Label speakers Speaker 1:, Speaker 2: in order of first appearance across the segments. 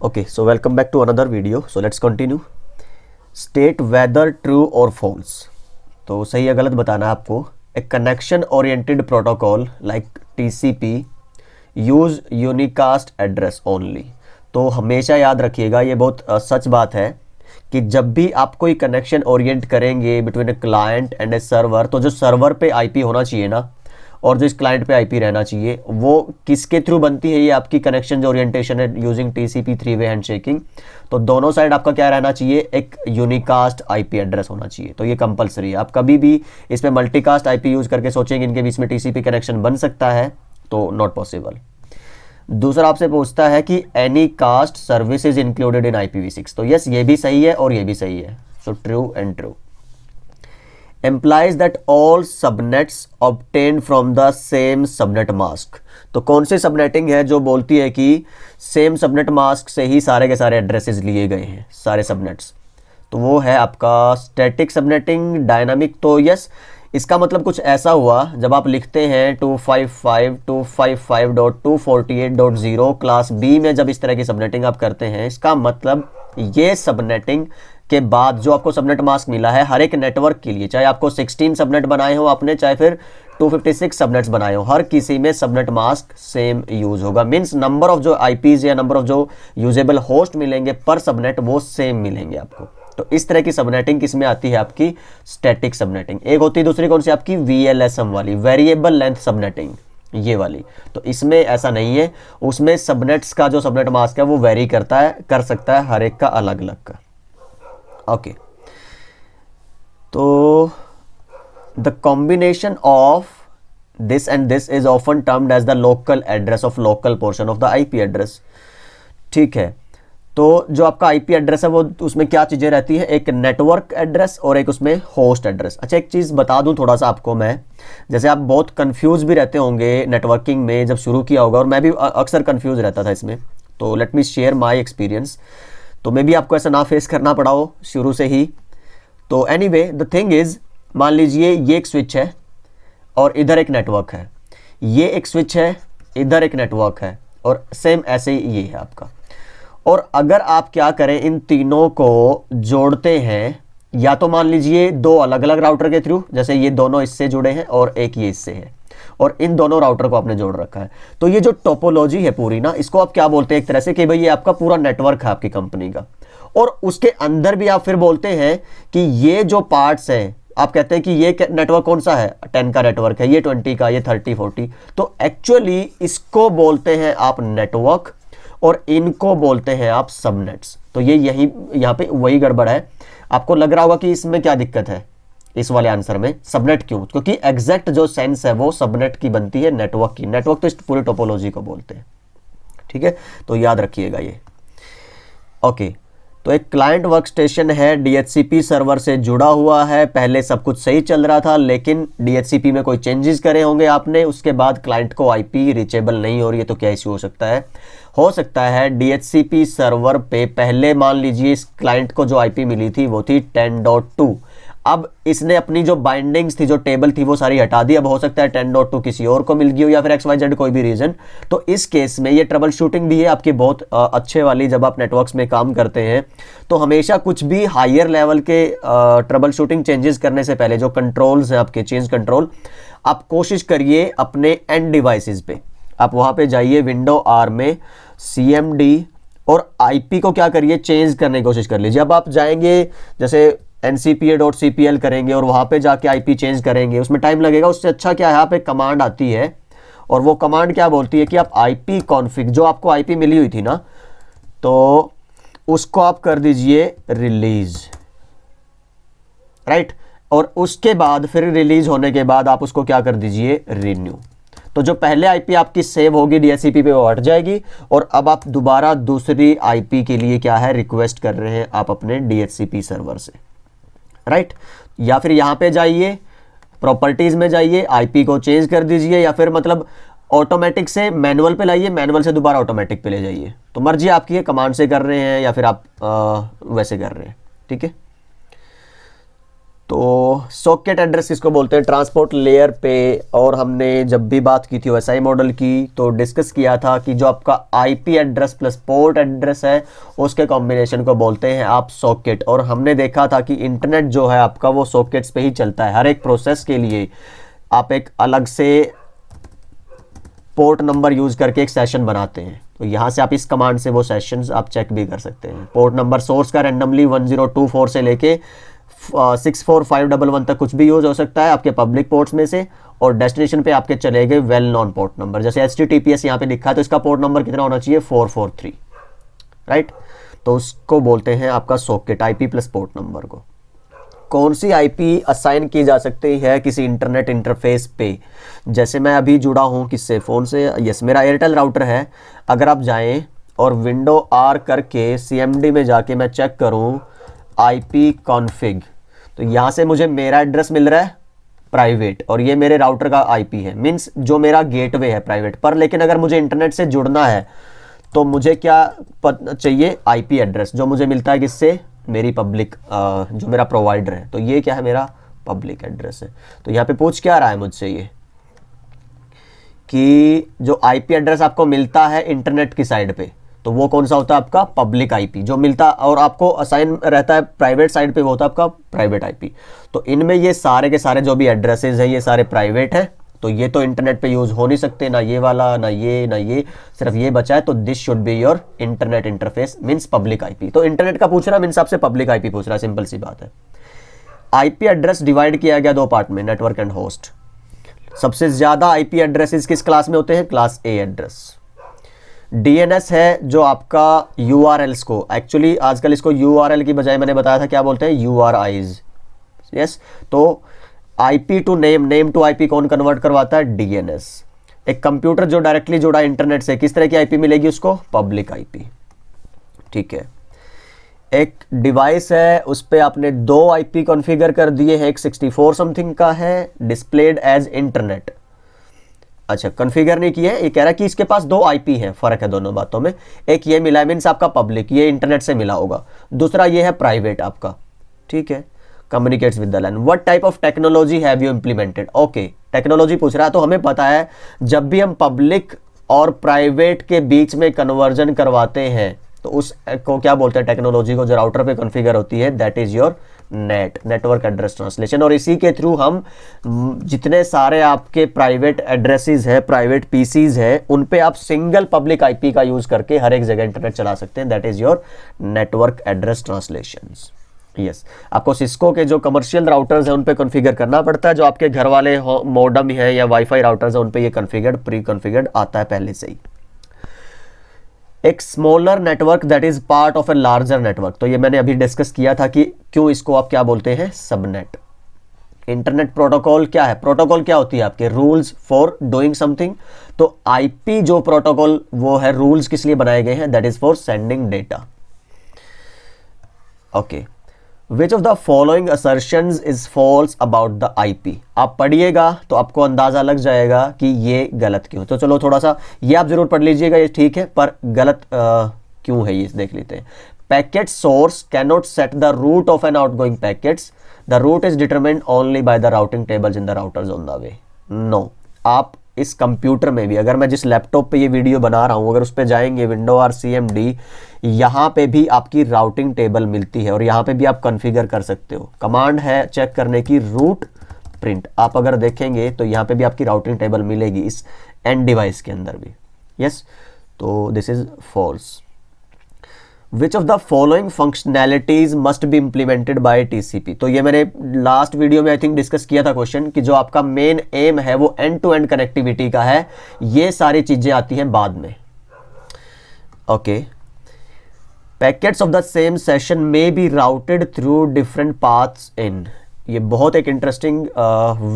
Speaker 1: Okay, so welcome back to another video. So let's continue. State whether true or false. तो सही या गलत बताना है आपको. A connection oriented protocol like TCP use unicast address only. तो हमेशा याद रखिएगा, ये बहुत सच बात है कि जब भी आप कोई कनेक्शन ओरिएंट करेंगे between a client and A server, तो जो सर्वर पे आईपी होना चाहिए ना और जो इस क्लाइंट पे आईपी रहना चाहिए, वो किसके थ्रू बनती है? ये आपकी कनेक्शन जो ओरिएंटेशन है यूजिंग टीसीपी 3-वे हैंडशेकिंग. तो दोनों साइड आपका क्या रहना चाहिए? एक यूनिकास्ट आईपी एड्रेस होना चाहिए. तो ये कंपलसरी है. आप कभी भी इसमें मल्टीकास्ट आईपी यूज करके सोचेंगे इनके बीच में टीसीपी कनेक्शन बन सकता है, तो नॉट पॉसिबल. दूसरा आपसे पूछता है कि any caste services included in IPv6. तो यस, ये भी सही है और ये भी सही है. So true and true. Implies that all subnets obtained from the same subnet mask. तो कौन सी सबनेटिंग है जो बोलती है कि सेम सबनेट मास्क से ही सारे के सारे एड्रेसेस लिए गए हैं, सारे सबनेट्स? तो वो है आपका स्टैटिक सबनेटिंग. डायनामिक तो यस, इसका मतलब कुछ ऐसा हुआ जब आप लिखते हैं 255.255.248.0 क्लास बी में, जब इस तरह की सबनेटिंग आप करते हैं, इसका मतलब ये सबनेटिंग के बाद जो आपको सबनेट मास्क मिला है हर एक नेटवर्क के लिए, चाहे आपको 16 सबनेट बनाए हो आपने, चाहे फिर 256 सबनेट्स बनाए हो, हर किसी में सबनेट मास्क सेम यूज होगा. मींस नंबर ऑफ जो आईपीज या नंबर ऑफ जो यूजेबल होस्ट मिलेंगे पर सबनेट, वो सेम मिलेंगे आपको. तो इस तरह की सबनेटिंग किसमें आती है? आपकी स्टैटिक सबनेटिंग. एक होती है दूसरी कौन सी? आपकी VLSM वाली, वेरिएबल लेंथ सबनेटिंग, ये वाली. तो इसमें ऐसा नहीं है, उसमें सबनेट्स का जो सबनेट मास्क है वो वेरी करता है, कर सकता है हर एक का अलग अलग का. ओके. तो the combination of this and this is often termed as the local address of local portion of the IP address. ठीक है. तो जो आपका आईपी एड्रेस है वो, उसमें क्या चीजें रहती है? एक नेटवर्क एड्रेस और एक उसमें होस्ट एड्रेस. अच्छा, एक चीज बता दूं थोड़ा सा आपको मैं, जैसे आप बहुत कंफ्यूज भी रहते होंगे नेटवर्किंग में जब शुरू किया होगा, और मैं भी अक्सर कंफ्यूज रहता था इसमें. तो let me share my experience. तो मे भी आपको ऐसा ना फेस करना पड़ा हो शुरू से ही. तो एनीवे, द थिंग इज, मान लीजिए ये एक स्विच है और इधर एक नेटवर्क है, ये एक स्विच है, इधर एक नेटवर्क है, और सेम ऐसे ही ये है आपका. और अगर आप क्या करें, इन तीनों को जोड़ते हैं, या तो मान लीजिए दो अलग अलग राउटर के थ्रू, जैसे ये दोनों इससे जुड़े हैं और एक ये इससे है, और इन दोनों राउटर को आपने जोड़ रखा है, तो ये जो टोपोलॉजी है पूरी ना, इसको आप क्या बोलते हैं? एक तरह से कि भाई ये आपका पूरा नेटवर्क है आपकी कंपनी का. और उसके अंदर भी आप फिर बोलते हैं कि ये जो पार्ट्स हैं, आप कहते हैं कि ये नेटवर्क कौन सा है? 10 का नेटवर्क है, ये 20 का, ये 30-40. तो एक्चुअली इसको बोलते हैं आप नेटवर्क और इनको बोलते हैं आप सबनेट्स. तो ये यहाँ पे वही गड़बड़ है. आपको लग रहा होगा कि इसमें क्या दिक्कत है इस वाले आंसर में, सबनेट क्यों? क्योंकि एग्जैक्ट जो सेंस है वो सबनेट की बनती है, नेटवर्क की. नेटवर्क तो इस पूरी टोपोलॉजी को बोलते हैं. ठीक है, तो याद रखिएगा ये. ओके. तो एक क्लाइंट वर्कस्टेशन है, DHCP सर्वर से जुड़ा हुआ है. पहले सब कुछ सही चल रहा था, लेकिन DHCP में कोई चेंजेस करे होंगे आपने, उसके बाद क्लाइंट को आईपी रीचेबल नहीं हो रही है. तो क्या इश्यू हो सकता है? हो सकता है DHCP सर्वर पे पहले मान लीजिए इस क्लाइंट को जो आईपी मिली थी वो थी 10.2. अब इसने अपनी जो बाइंडिंग्स थी, जो टेबल थी, वो सारी हटा दी. अब हो सकता है 10.2 किसी और को मिल गई हो, या फिर XYZ कोई भी रीजन. तो इस केस में ये ट्रबल शूटिंग भी है आपकी बहुत अच्छे वाली. जब आप नेटवर्क्स में काम करते हैं तो हमेशा कुछ भी हायर लेवल के ट्रबल शूटिंग चेंजेस करने से पहले, जो कंट्रोल्स हैं आपके, चेंज कंट्रोल, आप कोशिश करिए अपने एंड डिवाइसेस पे, आप वहां पे जाइए विंडो R में, CMD, और आईपी को क्या करिए? चेंज करने की कोशिश कर लीजिए. अब आप जाएंगे जैसे ncpa.cpl करेंगे और वहां पे जाके आईपी चेंज करेंगे, उसमें टाइम लगेगा. उससे अच्छा क्या है, यहाँ पे कमांड आती है, और वो कमांड क्या बोलती है कि आप आईपी कॉन्फ़िग, जो आपको आईपी मिली हुई थी ना, तो उसको आप कर दीजिए रिलीज, राइट. और उसके बाद फिर रिलीज होने के बाद आप उसको क्या कर दीजिए? रिन्यू. तो जो पहले आईपी आपकी सेव होगी DHCP पे, वो हट जाएगी, और अब आप दोबारा दूसरी आईपी के लिए क्या है? रिक्वेस्ट कर रहे हैं आप अपने DHCP सर्वर से, राइट. या फिर यहाँ पे जाइए, प्रॉपर्टीज में जाइए, आईपी को चेंज कर दीजिए, या फिर मतलब ऑटोमेटिक से मैनुअल पे लाइए, मैनुअल से दोबारा ऑटोमेटिक पे ले जाइए. तो मर्जी आपकी है, कमांड से कर रहे हैं या फिर आप वैसे कर रहे हैं. ठीक है. तो सॉकेट एड्रेस किसको बोलते हैं? ट्रांसपोर्ट लेयर पे। और हमने जब भी बात की थी OSI मॉडल की तो डिस्कस किया था कि जो आपका IP address plus port address है उसके कॉम्बिनेशन को बोलते हैं आप सॉकेट। और हमने देखा था कि इंटरनेट जो है आपका वो सॉकेट्स पे ही चलता है। हर एक प्रोसेस के लिए आप एक अलग से पोर्ट नंबर यूज करके एक सेशन बनाते हैं। तो यहाँ से आप इस कमांड से वो सेशंस आप चेक भी कर सकते हैं। पोर्ट नंबर सोर्स का रैंडमली 1024 से लेके 64511 तक कुछ भी यूज हो सकता है आपके पब्लिक पोर्ट्स में से। और डेस्टिनेशन पे आपके चले गए वेल नॉन पोर्ट नंबर, जैसे HTTPS यहाँ पे लिखा है तो इसका पोर्ट नंबर कितना होना चाहिए? 443, राइट। तो उसको बोलते हैं आपका socket, IP plus port number को। कौन सी आईपी असाइन की जा सकती है किसी इंटरनेट इंटरफेस पे? जैसे मैं अभी जुड़ा हूँ किससे? फ़ोन से। यस, मेरा एयरटेल राउटर है। अगर आप जाएं और विंडो R करके CMD में जाके मैं चेक करूँ IP कॉन्फ़िग, तो यहाँ से मुझे मेरा एड्रेस मिल रहा है प्राइवेट और ये मेरे राउटर का IP है, मीन्स जो मेरा गेटवे है प्राइवेट पर। लेकिन अगर मुझे इंटरनेट से जुड़ना है तो मुझे क्या चाहिए? IP एड्रेस, जो मुझे मिलता है किससे? मेरी पब्लिक जो मेरा प्रोवाइडर है। तो ये क्या है? मेरा पब्लिक एड्रेस है। तो यहाँ पे पूछ क्या रहा है मुझसे ये कि जो IP एड्रेस आपको मिलता है इंटरनेट की साइड पे तो वो कौन सा होता है? आपका पब्लिक IP। जो मिलता और आपको असाइन रहता है प्राइवेट साइड पे वो होता है आपका प्राइवेट IP। तो इनमें ये सारे के सारे जो भी एड्रेसेस हैं ये सारे प्राइवेट हैं। तो ये तो इंटरनेट पे यूज हो नहीं सकते, ना ये वाला ना ये, सिर्फ ये बचा है। तो this should be your internet interface means public IP। तो इंटरनेट का पूछ रहा है मींस आपसे पब्लिक IP पूछ रहा है, सिंपल सी बात है। IP एड्रेस डिवाइड किया गया दो पार्ट में, नेटवर्क एंड होस्ट। सबसे ज्यादा IP एड्रेसेस किस क्लास में होते हैं? Class A address. DNS है जो आपका URLs को, एक्चुअली आजकल इसको URL की बजाय मैंने बताया था क्या बोलते हैं? URIs। यस, तो IP to name, name to IP कौन कन्वर्ट करवाता है? DNS। एक कंप्यूटर जो डायरेक्टली जुड़ा इंटरनेट से, किस तरह की IP मिलेगी उसको? Public IP। ठीक है। एक डिवाइस है उस पे आपने दो IP कॉन्फ़िगर कर दिए हैं, एक 64 समथिंग का है, डिस्प्लेड एज इंटरनेट। अच्छा, कॉन्फ़िगर नहीं किया है, ये कह रहा है कि इसके पास दो IP है। फर्क है दोनों बातों में। एक ये मिला है मीन्स आपका पब्लिक, ये इंटरनेट से मिला होगा। दूसरा ये है प्राइवेट आपका। ठीक है, communicates with the LAN. What type of technology have you implemented? Okay, technology पूछ रहा है। तो हमें पता है जब भी हम पब्लिक और प्राइवेट के बीच में कन्वर्जन करवाते हैं तो उस को क्या बोलते हैं? टेक्नोलॉजी को जो राउटर पे कॉन्फ़िगर होती है, that is your network address translation. और इसी के थ्रू हम जितने सारे आपके प्राइवेट एड्रेसेस है, प्राइवेट PCs है, उन पे आप सिंगल पब्लिक IP का यूज करके हर एक जगह इंटरनेट चला सकते हैं। That is your network address translations. Yes, आपको सिस्को के जो कमर्शियल राउटर्स हैं उन पे कॉन्फ़िगर करना पड़ता है। जो आपके घर वाले मॉडम है या वाईफाई राउटर्स हैं उन पे ये कॉन्फ़िगर्ड, प्री कॉन्फ़िगर्ड आता है पहले से ही। एक smaller network that is part of a larger network. तो ये मैंने अभी डिस्कस किया था कि क्यों इसको आप क्या बोलते हैं? सबनेट। इंटरनेट प्रोटोकॉल क्या है? प्रोटोकॉल क्या होती है आपके? Rules for doing something. तो IP जो प्रोटोकॉल वो है, रूल्स किस लिए बनाए गए हैं? That is for sending data. Okay, which of the following assertions is false about the IP? आप पढ़िएगा तो आपको अंदाजा लग जाएगा कि ये गलत क्यों। तो चलो थोड़ा सा ये आप जरूर पढ़ लीजिएगा, ये ठीक है, पर गलत क्यों है ये देख लेते हैं। Packet source can not set the route of an outgoing packets, the route is determined only by the routing tables in the routers on the way. No, आप इस कंप्यूटर में भी, अगर मैं जिस लैपटॉप पे ये वीडियो बना रहा हूँ, अगर उस पे जाएंगे विंडो और CMD, यहाँ पे भी आपकी राउटिंग टेबल मिलती है और यहाँ पे भी आप कॉन्फ़िगर कर सकते हो। कमांड है चेक करने की, रूट प्रिंट। आप अगर देखेंगे तो यहाँ पे भी आपकी राउटिंग टेबल मिलेगी इस एंड डिवाइस के अंदर भी। यस, तो this is false. Which of the following functionalities must be implemented by TCP? तो ये मैंने लास्ट वीडियो में आई थिंक डिस्कस किया था क्वेश्चन कि जो आपका मेन एम है वो एंड टू एंड कनेक्टिविटी का है। ये सारी चीजें आती हैं बाद में। Okay, packets of the same session में be routed through different paths in. ये बहुत एक इंटरेस्टिंग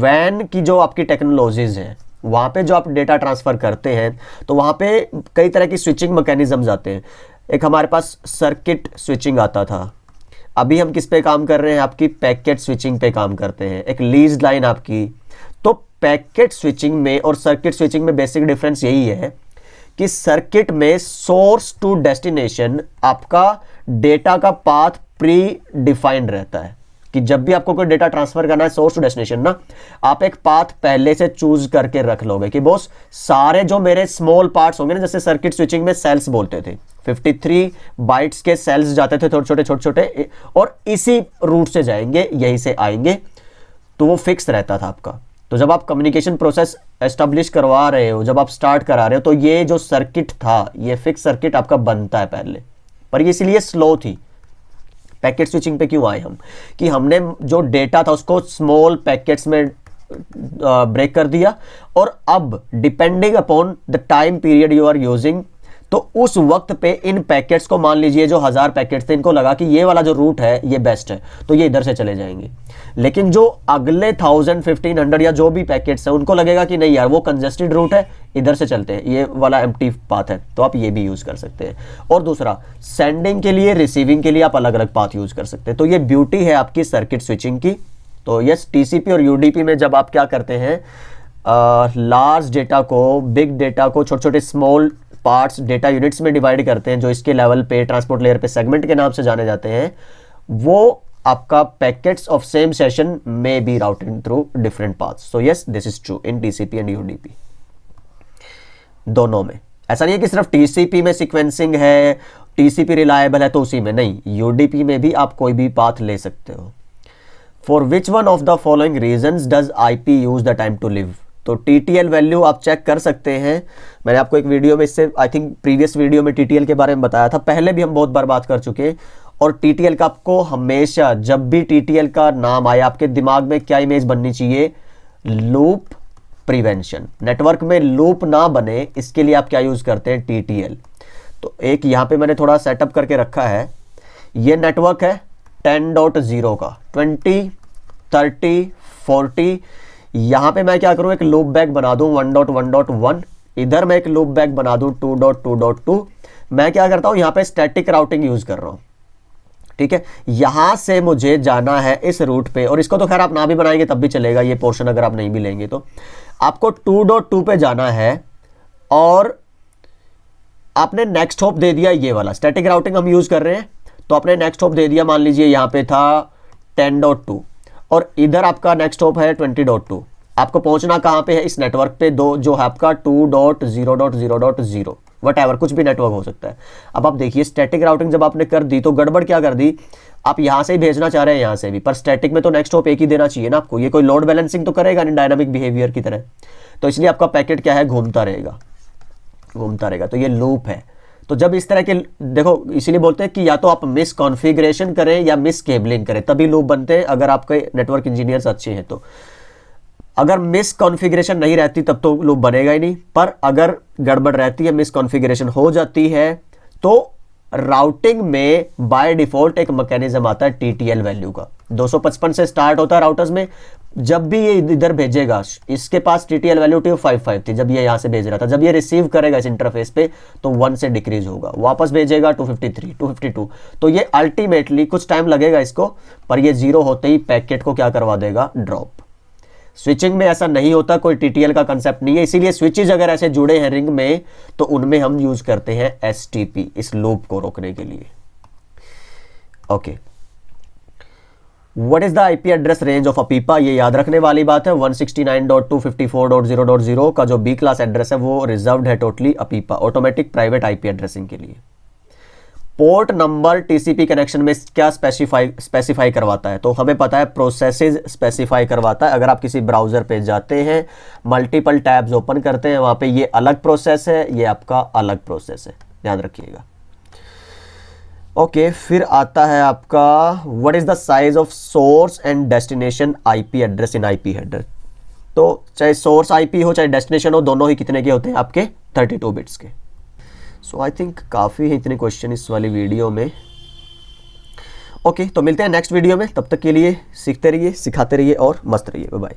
Speaker 1: वैन की जो आपकी टेक्नोलॉजीज हैं, वहाँ पे जो आप डेटा ट्रांसफ़र करते हैं तो वहाँ पे कई तरह की स्विचिंग मैकेनिज्म्स आते हैं। एक हमारे पास सर्किट स्विचिंग आता था, अभी हम किस पे काम कर रहे हैं? आपकी पैकेट स्विचिंग पे काम करते हैं। एक लीज लाइन आपकी। तो पैकेट स्विचिंग में और सर्किट स्विचिंग में बेसिक डिफरेंस यही है कि सर्किट में सोर्स टू डेस्टिनेशन आपका डेटा का पाथ प्री डिफाइंड रहता है। कि जब भी आपको कोई डेटा ट्रांसफर करना है सोर्स टू डेस्टिनेशन ना, आप एक पाथ पहले से चूज करके रख लोगे कि बॉस सारे जो मेरे स्मॉल पार्ट्स होंगे ना, जैसे सर्किट स्विचिंग में सेल्स बोलते थे, 53 बाइट्स के सेल्स जाते थे छोटे छोटे, और इसी रूट से जाएंगे, यहीं से आएंगे, तो वो फिक्स रहता था आपका। तो जब आप कम्युनिकेशन प्रोसेस एस्टेब्लिश करवा रहे हो, जब आप स्टार्ट करा रहे हो, तो ये जो सर्किट था, ये फिक्स सर्किट आपका बनता है पहले, पर ये इसलिए स्लो थी। पैकेट स्विचिंग पे क्यों आए हम, कि हमने जो डेटा था उसको स्मॉल पैकेट्स में ब्रेक कर दिया, और अब depending upon the time period you are using, तो उस वक्त पे इन पैकेट्स को, मान लीजिए जो 1000 पैकेट्स थे, इनको लगा कि ये वाला जो रूट है ये बेस्ट है, तो ये इधर से चले जाएंगे। लेकिन जो अगले 1000 1500 या जो भी पैकेट्स हैं, उनको लगेगा कि नहीं यार वो कंजेस्टेड रूट है, इधर से चलते हैं, ये वाला एम्प्टी पाथ है, तो आप ये भी यूज कर सकते हैं। और दूसरा, सेंडिंग के लिए, रिसीविंग के लिए आप अलग अलग पाथ यूज कर सकते हैं। तो ये ब्यूटी है आपकी सर्किट स्विचिंग की। तो यस, टीसीपी और यूडीपी में जब आप क्या करते हैं, लार्ज डेटा को, बिग डेटा को छोटे छोटे स्मॉल पार्ट्स, डेटा यूनिट्स में डिवाइड करते हैं, जो इसके लेवल पे, ट्रांसपोर्ट लेयर पे सेगमेंट के नाम से जाने जाते हैं, वो आपका पैकेट्स ऑफ सेम सेशन में be routed through different paths. So yes, this is true in TCP and UDP, दोनों में। ऐसा नहीं है कि सिर्फ टीसीपी में सीक्वेंसिंग है, टीसीपी रिलायबल है तो उसी में, नहीं, यूडीपी में भी आप कोई भी पाथ ले सकते हो। For which one of the following reasons does IP use the time to live. तो टीटीएल वैल्यू आप चेक कर सकते हैं, मैंने आपको एक वीडियो में, इससे आई थिंक प्रीवियस वीडियो में टीटीएल के बारे में बताया था, पहले भी हम बहुत बार बात कर चुके हैं। और टीटीएल का आपको हमेशा, जब भी टीटीएल का नाम आए, आपके दिमाग में क्या इमेज बननी चाहिए, लूप प्रिवेंशन। नेटवर्क में लूप ना बने, इसके लिए आप क्या यूज करते हैं, टीटीएल। तो एक यहाँ पे मैंने थोड़ा सेटअप करके रखा है, ये नेटवर्क है 10.0 का, 20 30 40, यहां पे मैं क्या करूं, एक लूप बैक बना दूं 1.1.1, इधर मैं एक लूप बैक बना दूं 2.2.2। मैं क्या करता हूं, यहां पे स्टैटिक राउटिंग यूज कर रहा हूं, ठीक है। यहां से मुझे जाना है इस रूट पे, और इसको तो खैर आप ना भी बनाएंगे तब भी चलेगा, ये पोर्शन अगर आप नहीं भी लेंगे तो। आपको 2.2 पे जाना है, और आपने नेक्स्ट हॉप दे दिया, ये वाला स्टैटिक राउटिंग हम यूज कर रहे हैं, तो आपने नेक्स्ट हॉप दे दिया, मान लीजिए यहां पे था 10.2, और इधर आपका नेक्स्ट हॉप है 20.2। आपको पहुंचना कहां पे है, इस नेटवर्क पे, दो जो है आपका 2.0.0.0, वटएवर, कुछ भी नेटवर्क हो सकता है। अब आप देखिए, स्टैटिक राउटिंग जब आपने कर दी तो गड़बड़ क्या कर दी, आप यहां से ही भेजना चाह रहे हैं, यहां से भी, पर स्टैटिक में तो नेक्स्ट हॉप एक ही देना चाहिए ना आपको, ये कोई लोड बैलेंसिंग तो करेगा नहीं डायनामिक बिहेवियर की तरह, तो इसलिए आपका पैकेट क्या है, घूमता रहेगा। तो ये लूप है। तो जब इस तरह के, देखो इसीलिए बोलते हैं कि या तो आप मिस कॉन्फ़िगरेशन करें या मिस केबलिंग करें, तभी लूप बनते हैं, अगर आपके नेटवर्क इंजीनियर्स अच्छे हैं तो। अगर मिस कॉन्फ़िगरेशन नहीं रहती तब तो लूप बनेगा ही नहीं, पर अगर गड़बड़ रहती है, मिस कॉन्फ़िगरेशन हो जाती है, तो राउटिंग में बाय डिफॉल्ट एक मैकेनिज्म आता है टीटीएल वैल्यू का, 255 से स्टार्ट होता है राउटर्स में। जब भी ये इधर भेजेगा, इसके पास टीटीएल वैल्यू 255 थी जब ये यहां से भेज रहा था, जब ये रिसीव करेगा इस इंटरफेस पे तो 1 से डिक्रीज होगा, वापस भेजेगा 253 252, तो ये अल्टीमेटली कुछ टाइम लगेगा इसको, पर ये 0 होते ही पैकेट को क्या करवा देगा, ड्रॉप। स्विचिंग में ऐसा नहीं होता, कोई टीटीएल का कंसेप्ट नहीं है, इसीलिए स्विचेज अगर ऐसे जुड़े हैं रिंग में तो उनमें हम यूज करते हैं एसटीपी, इस लूप को रोकने के लिए। Okay, what is the IP address range of अपीपा, ये याद रखने वाली बात है। 169.254.0.0 का जो बी क्लास एड्रेस है वो रिजर्व्ड है totally अपीपा, automatic private IP addressing के लिए। पोर्ट नंबर टीसीपी कनेक्शन में क्या स्पेसिफाई करवाता है, तो हमें पता है प्रोसेसेस स्पेसिफाई करवाता है। अगर आप किसी ब्राउजर पे जाते हैं, मल्टीपल टैब्स ओपन करते हैं, वहां पे ये अलग प्रोसेस है, ये आपका अलग प्रोसेस है, ध्यान रखिएगा। ओके, फिर आता है आपका what is the size of source and destination IP address in IP header. तो चाहे सोर्स आईपी हो चाहे डेस्टिनेशन हो, दोनों ही कितने के होते हैं, आपके 32 बिट्स के। सो आई थिंक काफ़ी है इतने क्वेश्चन इस वाली वीडियो में। ओके, तो मिलते हैं नेक्स्ट वीडियो में, तब तक के लिए सीखते रहिए, सिखाते रहिए और मस्त रहिए। Bye bye.